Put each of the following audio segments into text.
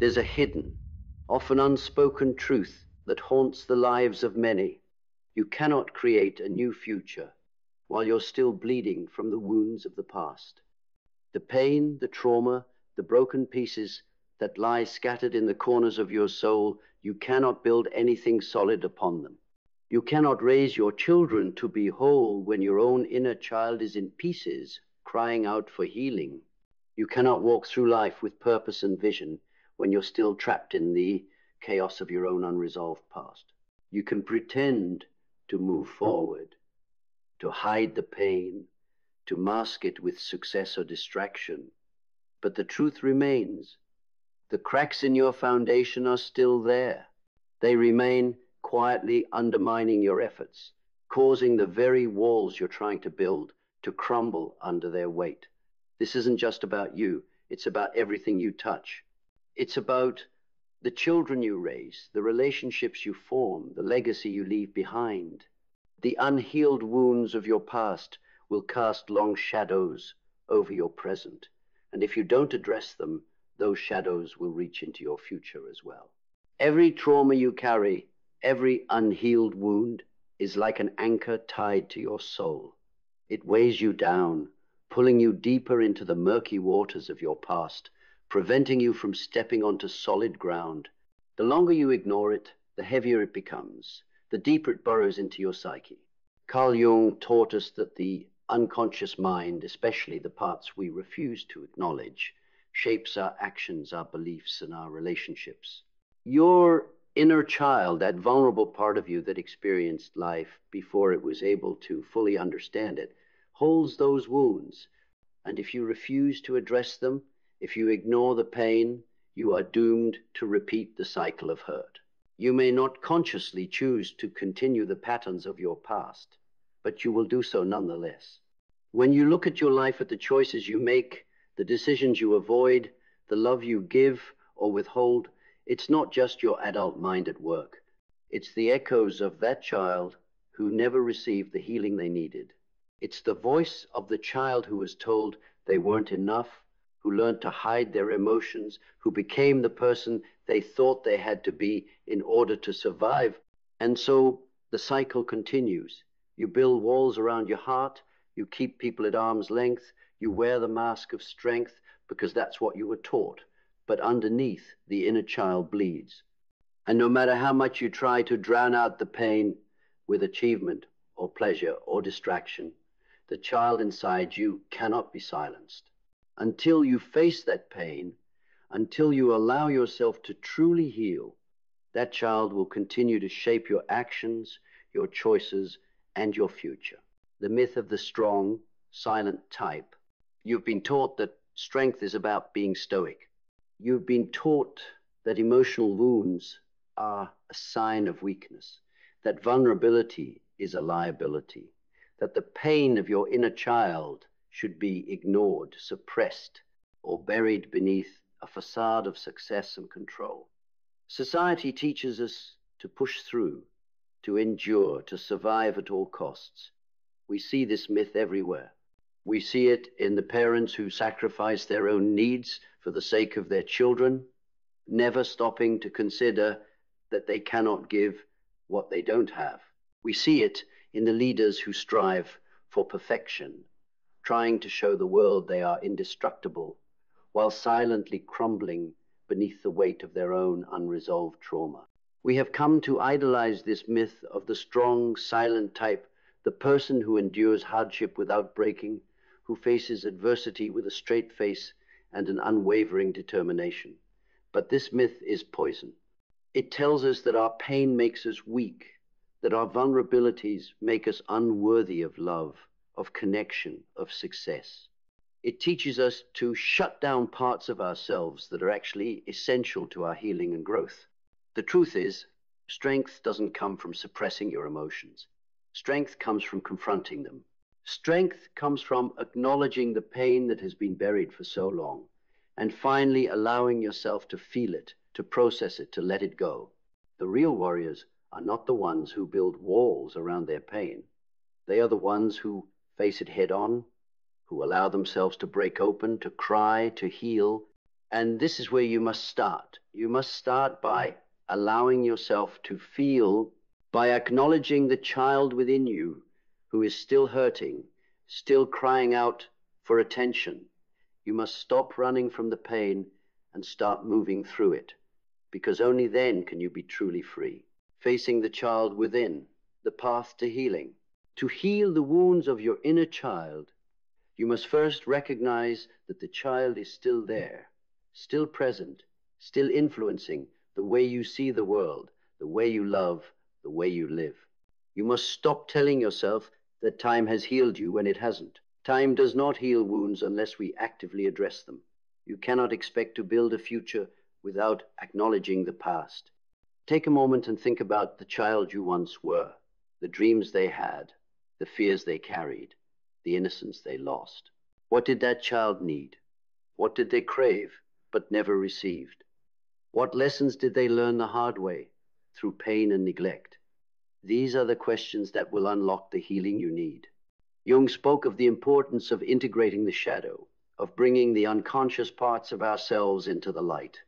There's a hidden, often unspoken truth that haunts the lives of many. You cannot create a new future while you're still bleeding from the wounds of the past. The pain, the trauma, the broken pieces that lie scattered in the corners of your soul, you cannot build anything solid upon them. You cannot raise your children to be whole when your own inner child is in pieces, crying out for healing. You cannot walk through life with purpose and vision when you're still trapped in the chaos of your own unresolved past. You can pretend to move forward, to hide the pain, to mask it with success or distraction. But the truth remains. The cracks in your foundation are still there. They remain quietly undermining your efforts, causing the very walls you're trying to build to crumble under their weight. This isn't just about you. It's about everything you touch. It's about the children you raise, the relationships you form, the legacy you leave behind. The unhealed wounds of your past will cast long shadows over your present. And if you don't address them, those shadows will reach into your future as well. Every trauma you carry, every unhealed wound, is like an anchor tied to your soul. It weighs you down, pulling you deeper into the murky waters of your past, preventing you from stepping onto solid ground. The longer you ignore it, the heavier it becomes, the deeper it burrows into your psyche. Carl Jung taught us that the unconscious mind, especially the parts we refuse to acknowledge, shapes our actions, our beliefs, and our relationships. Your inner child, that vulnerable part of you that experienced life before it was able to fully understand it, holds those wounds. And if you refuse to address them, if you ignore the pain, you are doomed to repeat the cycle of hurt. You may not consciously choose to continue the patterns of your past, but you will do so nonetheless. When you look at your life, at the choices you make, the decisions you avoid, the love you give or withhold, it's not just your adult mind at work. It's the echoes of that child who never received the healing they needed. It's the voice of the child who was told they weren't enough, who learned to hide their emotions, who became the person they thought they had to be in order to survive. And so the cycle continues. You build walls around your heart, you keep people at arm's length, you wear the mask of strength because that's what you were taught. But underneath, the inner child bleeds. And no matter how much you try to drown out the pain with achievement or pleasure or distraction, the child inside you cannot be silenced. Until you face that pain, until you allow yourself to truly heal, that child will continue to shape your actions, your choices, and your future. The myth of the strong, silent type. You've been taught that strength is about being stoic. You've been taught that emotional wounds are a sign of weakness, that vulnerability is a liability, that the pain of your inner child should be ignored, suppressed, or buried beneath a facade of success and control. Society teaches us to push through, to endure, to survive at all costs. We see this myth everywhere. We see it in the parents who sacrifice their own needs for the sake of their children, never stopping to consider that they cannot give what they don't have. We see it in the leaders who strive for perfection, trying to show the world they are indestructible, while silently crumbling beneath the weight of their own unresolved trauma. We have come to idolize this myth of the strong, silent type, the person who endures hardship without breaking, who faces adversity with a straight face and an unwavering determination. But this myth is poison. It tells us that our pain makes us weak, that our vulnerabilities make us unworthy of love, of connection, of success. It teaches us to shut down parts of ourselves that are actually essential to our healing and growth. The truth is, strength doesn't come from suppressing your emotions. Strength comes from confronting them. Strength comes from acknowledging the pain that has been buried for so long, and finally allowing yourself to feel it, to process it, to let it go. The real warriors are not the ones who build walls around their pain. They are the ones who face it head on, who allow themselves to break open, to cry, to heal. And this is where you must start. You must start by allowing yourself to feel, by acknowledging the child within you who is still hurting, still crying out for attention. You must stop running from the pain and start moving through it, because only then can you be truly free. Facing the child within, the path to healing. To heal the wounds of your inner child, you must first recognize that the child is still there, still present, still influencing the way you see the world, the way you love, the way you live. You must stop telling yourself that time has healed you when it hasn't. Time does not heal wounds unless we actively address them. You cannot expect to build a future without acknowledging the past. Take a moment and think about the child you once were, the dreams they had, the fears they carried, the innocence they lost. What did that child need? What did they crave but never received? What lessons did they learn the hard way through pain and neglect? These are the questions that will unlock the healing you need. Jung spoke of the importance of integrating the shadow, of bringing the unconscious parts of ourselves into the light.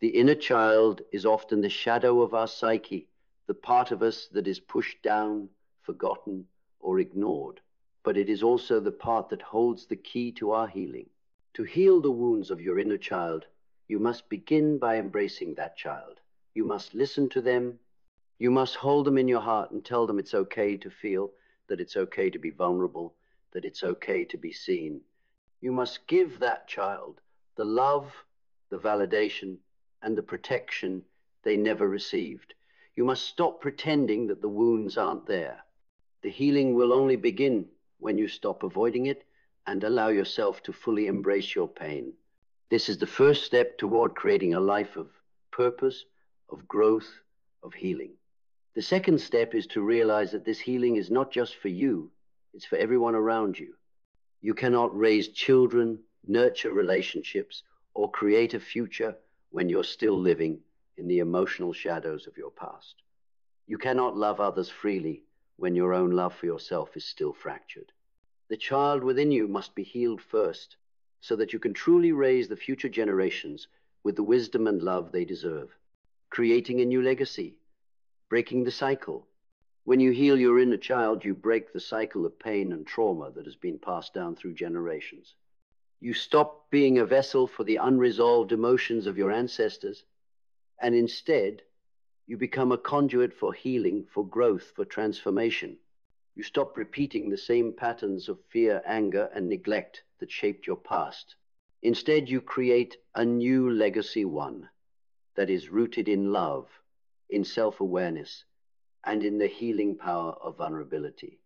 The inner child is often the shadow of our psyche, the part of us that is pushed down, forgotten, or ignored. But it is also the part that holds the key to our healing. To heal the wounds of your inner child, you must begin by embracing that child. You must listen to them. You must hold them in your heart and tell them it's okay to feel, that it's okay to be vulnerable, that it's okay to be seen. You must give that child the love, the validation, and the protection they never received. You must stop pretending that the wounds aren't there. The healing will only begin when you stop avoiding it and allow yourself to fully embrace your pain. This is the first step toward creating a life of purpose, of growth, of healing. The second step is to realize that this healing is not just for you, it's for everyone around you. You cannot raise children, nurture relationships, or create a future when you're still living in the emotional shadows of your past. You cannot love others freely when your own love for yourself is still fractured. The child within you must be healed first, so that you can truly raise the future generations with the wisdom and love they deserve, creating a new legacy, breaking the cycle. When you heal your inner child, you break the cycle of pain and trauma that has been passed down through generations. You stop being a vessel for the unresolved emotions of your ancestors, and instead, you become a conduit for healing, for growth, for transformation. You stop repeating the same patterns of fear, anger, and neglect that shaped your past. Instead, you create a new legacy, one that is rooted in love, in self-awareness, and in the healing power of vulnerability.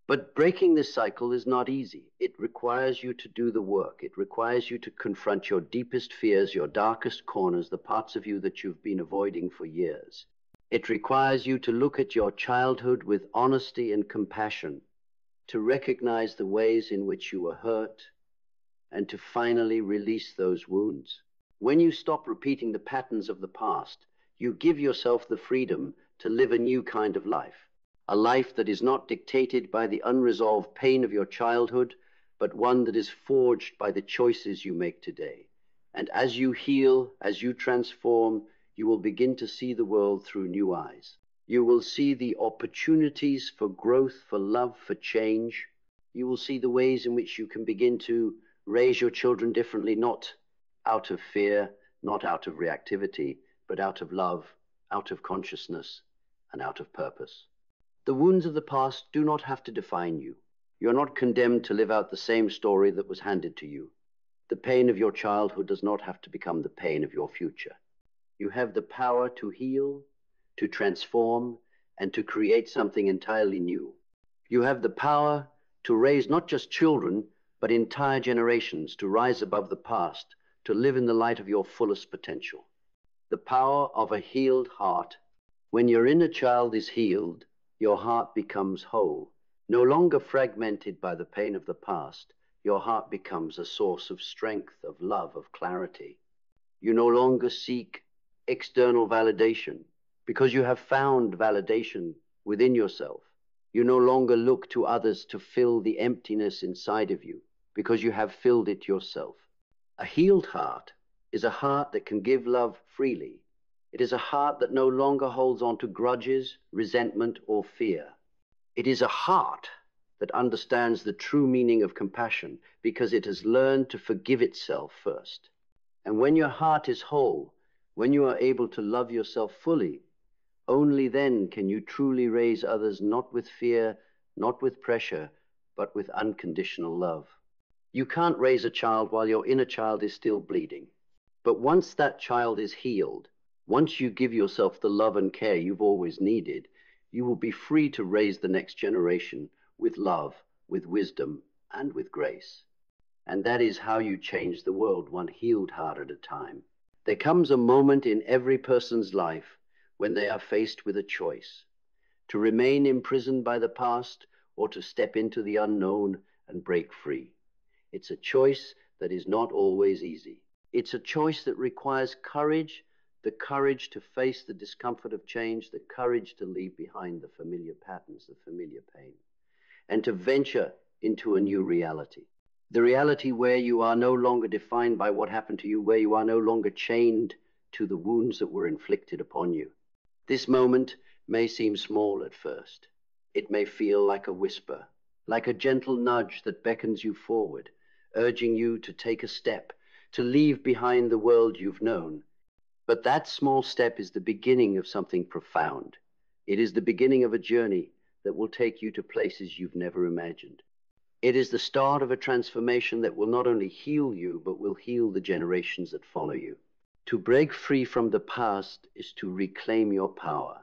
But breaking this cycle is not easy. It requires you to do the work. It requires you to confront your deepest fears, your darkest corners, the parts of you that you've been avoiding for years. It requires you to look at your childhood with honesty and compassion, to recognize the ways in which you were hurt, and to finally release those wounds. When you stop repeating the patterns of the past, you give yourself the freedom to live a new kind of life. A life that is not dictated by the unresolved pain of your childhood, but one that is forged by the choices you make today. And as you heal, as you transform, you will begin to see the world through new eyes. You will see the opportunities for growth, for love, for change. You will see the ways in which you can begin to raise your children differently, not out of fear, not out of reactivity, but out of love, out of consciousness, and out of purpose. The wounds of the past do not have to define you. You're not condemned to live out the same story that was handed to you. The pain of your childhood does not have to become the pain of your future. You have the power to heal, to transform, and to create something entirely new. You have the power to raise not just children, but entire generations, to rise above the past, to live in the light of your fullest potential. The power of a healed heart. When your inner child is healed, your heart becomes whole. No longer fragmented by the pain of the past, your heart becomes a source of strength, of love, of clarity. You no longer seek external validation because you have found validation within yourself. You no longer look to others to fill the emptiness inside of you because you have filled it yourself. A healed heart is a heart that can give love freely. It is a heart that no longer holds on to grudges, resentment, or fear. It is a heart that understands the true meaning of compassion because it has learned to forgive itself first. And when your heart is whole, when you are able to love yourself fully, only then can you truly raise others not with fear, not with pressure, but with unconditional love. You can't raise a child while your inner child is still bleeding. But once that child is healed, once you give yourself the love and care you've always needed, you will be free to raise the next generation with love, with wisdom, and with grace. And that is how you change the world, one healed heart at a time. There comes a moment in every person's life when they are faced with a choice: to remain imprisoned by the past or to step into the unknown and break free. It's a choice that is not always easy. It's a choice that requires courage, the courage to face the discomfort of change, the courage to leave behind the familiar patterns, the familiar pain, and to venture into a new reality. The reality where you are no longer defined by what happened to you, where you are no longer chained to the wounds that were inflicted upon you. This moment may seem small at first. It may feel like a whisper, like a gentle nudge that beckons you forward, urging you to take a step, to leave behind the world you've known. But that small step is the beginning of something profound. It is the beginning of a journey that will take you to places you've never imagined. It is the start of a transformation that will not only heal you, but will heal the generations that follow you. To break free from the past is to reclaim your power.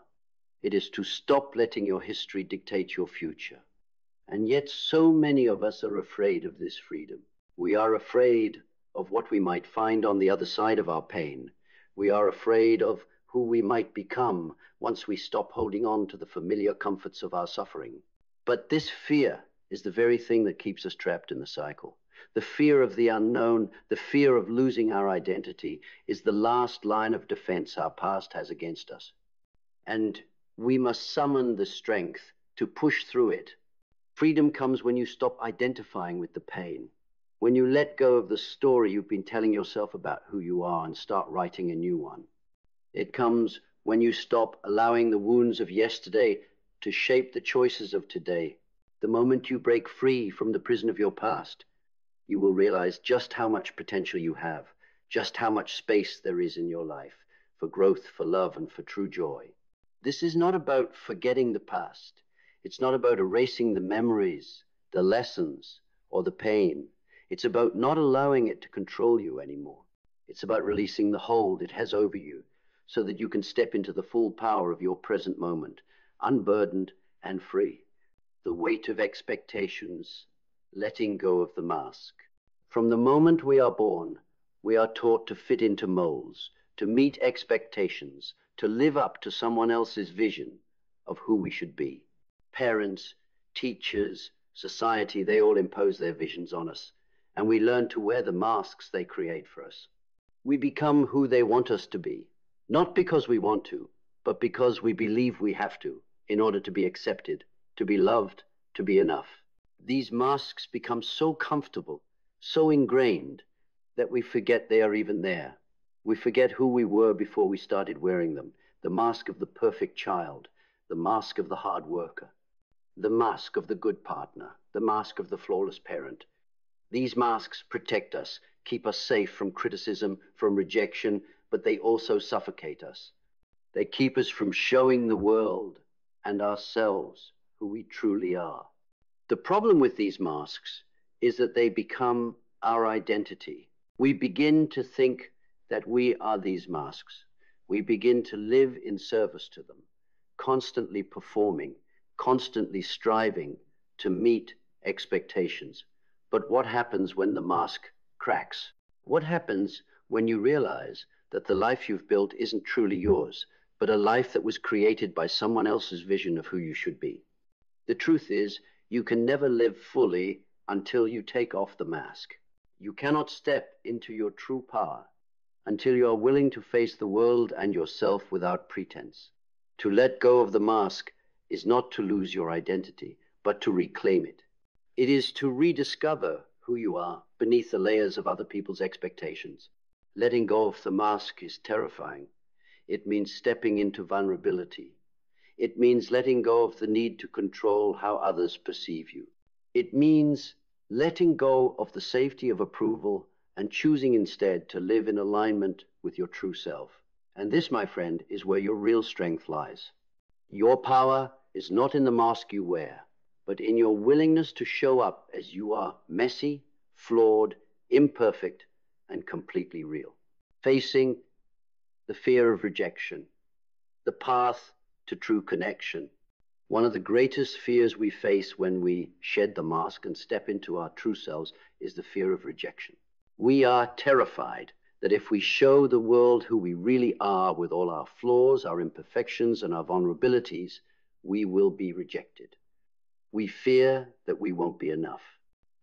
It is to stop letting your history dictate your future. And yet so many of us are afraid of this freedom. We are afraid of what we might find on the other side of our pain. We are afraid of who we might become once we stop holding on to the familiar comforts of our suffering. But this fear is the very thing that keeps us trapped in the cycle. The fear of the unknown, the fear of losing our identity, is the last line of defense our past has against us. And we must summon the strength to push through it. Freedom comes when you stop identifying with the pain, when you let go of the story you've been telling yourself about who you are and start writing a new one. It comes when you stop allowing the wounds of yesterday to shape the choices of today. The moment you break free from the prison of your past, you will realize just how much potential you have, just how much space there is in your life for growth, for love, and for true joy. This is not about forgetting the past. It's not about erasing the memories, the lessons, or the pain. It's about not allowing it to control you anymore. It's about releasing the hold it has over you so that you can step into the full power of your present moment, unburdened and free. The weight of expectations, letting go of the mask. From the moment we are born, we are taught to fit into molds, to meet expectations, to live up to someone else's vision of who we should be. Parents, teachers, society, they all impose their visions on us, and we learn to wear the masks they create for us. We become who they want us to be, not because we want to, but because we believe we have to, in order to be accepted, to be loved, to be enough. These masks become so comfortable, so ingrained, that we forget they are even there. We forget who we were before we started wearing them. The mask of the perfect child, the mask of the hard worker, the mask of the good partner, the mask of the flawless parent. These masks protect us, keep us safe from criticism, from rejection, but they also suffocate us. They keep us from showing the world and ourselves who we truly are. The problem with these masks is that they become our identity. We begin to think that we are these masks. We begin to live in service to them, constantly performing, constantly striving to meet expectations. But what happens when the mask cracks? What happens when you realize that the life you've built isn't truly yours, but a life that was created by someone else's vision of who you should be? The truth is, you can never live fully until you take off the mask. You cannot step into your true power until you are willing to face the world and yourself without pretense. To let go of the mask is not to lose your identity, but to reclaim it. It is to rediscover who you are beneath the layers of other people's expectations. Letting go of the mask is terrifying. It means stepping into vulnerability. It means letting go of the need to control how others perceive you. It means letting go of the safety of approval and choosing instead to live in alignment with your true self. And this, my friend, is where your real strength lies. Your power is not in the mask you wear, but in your willingness to show up as you are, messy, flawed, imperfect, and completely real. Facing the fear of rejection, the path to true connection. One of the greatest fears we face when we shed the mask and step into our true selves is the fear of rejection. We are terrified that if we show the world who we really are with all our flaws, our imperfections, and our vulnerabilities, we will be rejected. We fear that we won't be enough,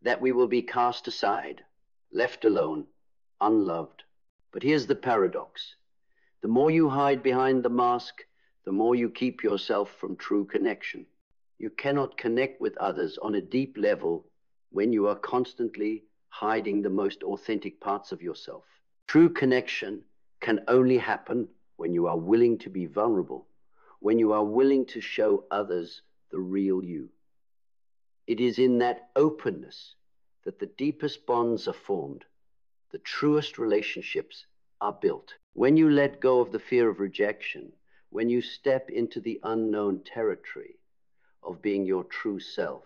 that we will be cast aside, left alone, unloved. But here's the paradox. The more you hide behind the mask, the more you keep yourself from true connection. You cannot connect with others on a deep level when you are constantly hiding the most authentic parts of yourself. True connection can only happen when you are willing to be vulnerable, when you are willing to show others the real you. It is in that openness that the deepest bonds are formed, the truest relationships are built. When you let go of the fear of rejection, when you step into the unknown territory of being your true self,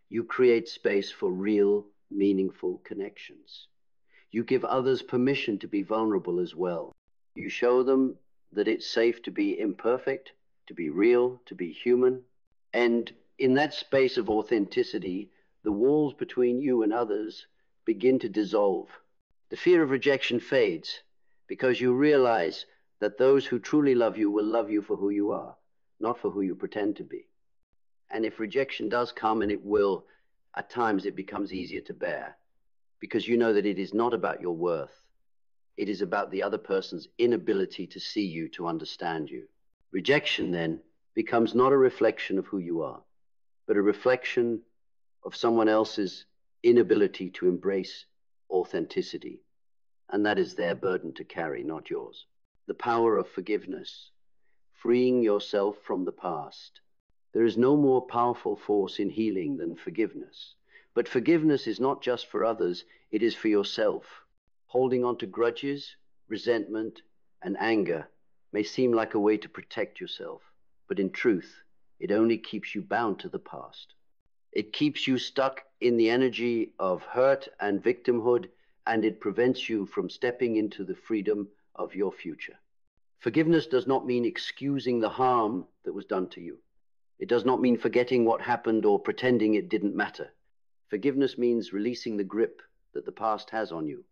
you create space for real, meaningful connections. You give others permission to be vulnerable as well. You show them that it's safe to be imperfect, to be real, to be human. And in that space of authenticity, the walls between you and others begin to dissolve. The fear of rejection fades because you realize that those who truly love you will love you for who you are, not for who you pretend to be. And if rejection does come, and it will, at times it becomes easier to bear, because you know that it is not about your worth. It is about the other person's inability to see you, to understand you. Rejection then becomes not a reflection of who you are, but a reflection of someone else's inability to embrace authenticity. And that is their burden to carry, not yours. The power of forgiveness, freeing yourself from the past. There is no more powerful force in healing than forgiveness. But forgiveness is not just for others, it is for yourself. Holding on to grudges, resentment, and anger may seem like a way to protect yourself, but in truth, it only keeps you bound to the past. It keeps you stuck in the energy of hurt and victimhood, and it prevents you from stepping into the freedom of your future. Forgiveness does not mean excusing the harm that was done to you. It does not mean forgetting what happened or pretending it didn't matter. Forgiveness means releasing the grip that the past has on you.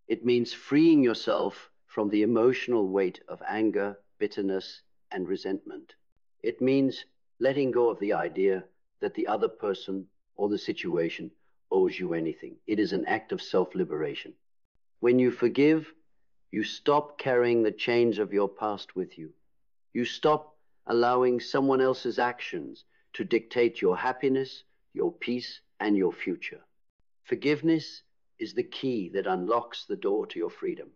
It means freeing yourself from the emotional weight of anger, bitterness, and resentment. It means letting go of the idea that the other person or the situation owes you anything. It is an act of self-liberation. When you forgive, you stop carrying the chains of your past with you. You stop allowing someone else's actions to dictate your happiness, your peace, and your future. Forgiveness is the key that unlocks the door to your freedom.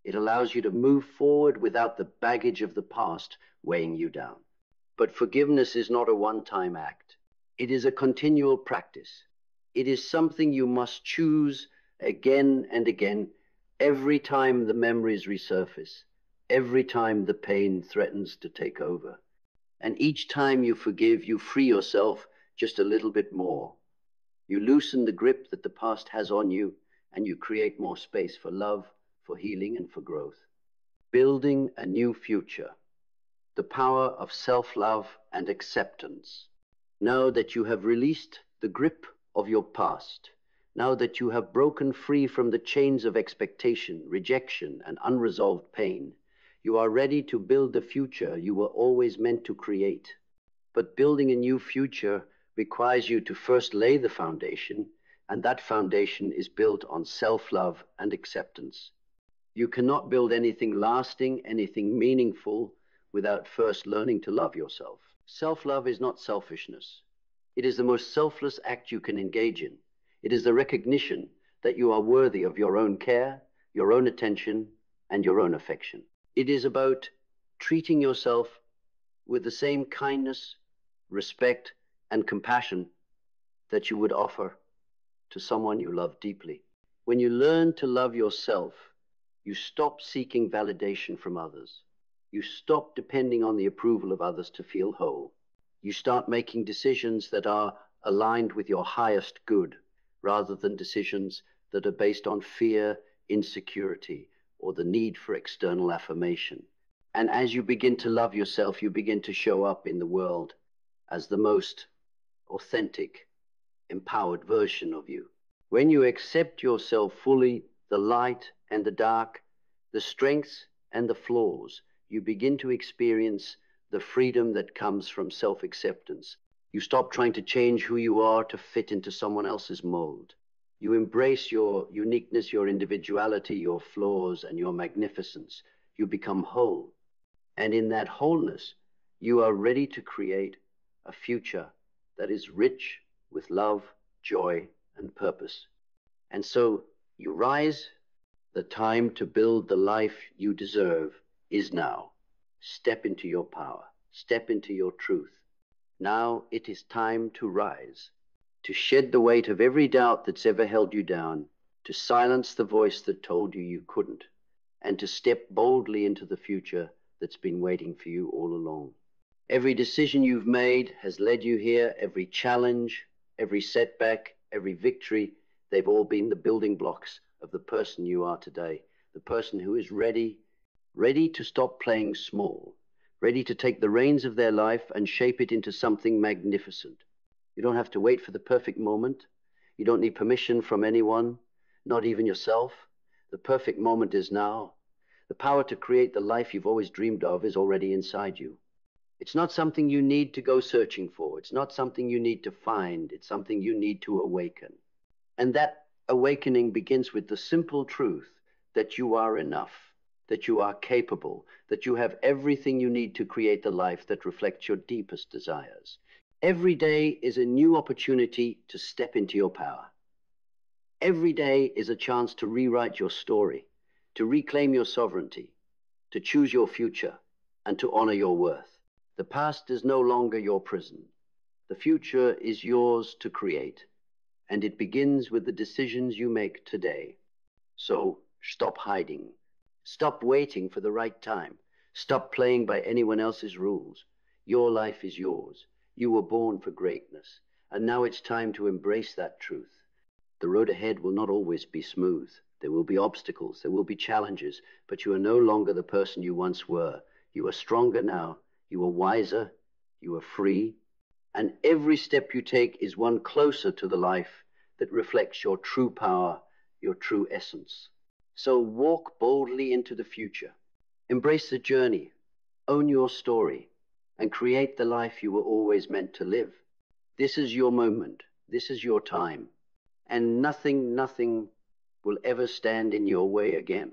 It allows you to move forward without the baggage of the past weighing you down. But forgiveness is not a one-time act. It is a continual practice. It is something you must choose again and again, every time the memories resurface, every time the pain threatens to take over. And each time you forgive, you free yourself just a little bit more. You loosen the grip that the past has on you, and you create more space for love, for healing, and for growth. Building a new future. The power of self-love and acceptance. Now that you have released the grip of your past, now that you have broken free from the chains of expectation, rejection, and unresolved pain, you are ready to build the future you were always meant to create. But building a new future requires you to first lay the foundation, and that foundation is built on self-love and acceptance. You cannot build anything lasting, anything meaningful, without first learning to love yourself. Self-love is not selfishness. It is the most selfless act you can engage in. It is the recognition that you are worthy of your own care, your own attention, and your own affection. It is about treating yourself with the same kindness, respect, and compassion that you would offer to someone you love deeply. When you learn to love yourself, you stop seeking validation from others. You stop depending on the approval of others to feel whole. You start making decisions that are aligned with your highest good, rather than decisions that are based on fear, insecurity, or the need for external affirmation. And as you begin to love yourself, you begin to show up in the world as the most authentic, empowered version of you. When you accept yourself fully, the light and the dark, the strengths and the flaws, you begin to experience the freedom that comes from self-acceptance. You stop trying to change who you are to fit into someone else's mold. You embrace your uniqueness, your individuality, your flaws, and your magnificence. You become whole. And in that wholeness, you are ready to create a future that is rich with love, joy, and purpose. And so you rise. The time to build the life you deserve is now. Step into your power. Step into your truth. Now it is time to rise, to shed the weight of every doubt that's ever held you down, to silence the voice that told you you couldn't, and to step boldly into the future that's been waiting for you all along. Every decision you've made has led you here. Every challenge, every setback, every victory, they've all been the building blocks of the person you are today, the person who is ready to stop playing small, ready to take the reins of their life and shape it into something magnificent. You don't have to wait for the perfect moment. You don't need permission from anyone, not even yourself. The perfect moment is now. The power to create the life you've always dreamed of is already inside you. It's not something you need to go searching for. It's not something you need to find. It's something you need to awaken. And that awakening begins with the simple truth that you are enough, that you are capable, that you have everything you need to create the life that reflects your deepest desires. Every day is a new opportunity to step into your power. Every day is a chance to rewrite your story, to reclaim your sovereignty, to choose your future, and to honor your worth. The past is no longer your prison. The future is yours to create, and it begins with the decisions you make today. So stop hiding. Stop waiting for the right time. Stop playing by anyone else's rules. Your life is yours. You were born for greatness, and now it's time to embrace that truth. The road ahead will not always be smooth. There will be obstacles, there will be challenges, but you are no longer the person you once were. You are stronger now, you are wiser, you are free, and every step you take is one closer to the life that reflects your true power, your true essence. So walk boldly into the future. Embrace the journey, own your story, and create the life you were always meant to live. This is your moment. This is your time. And nothing will ever stand in your way again.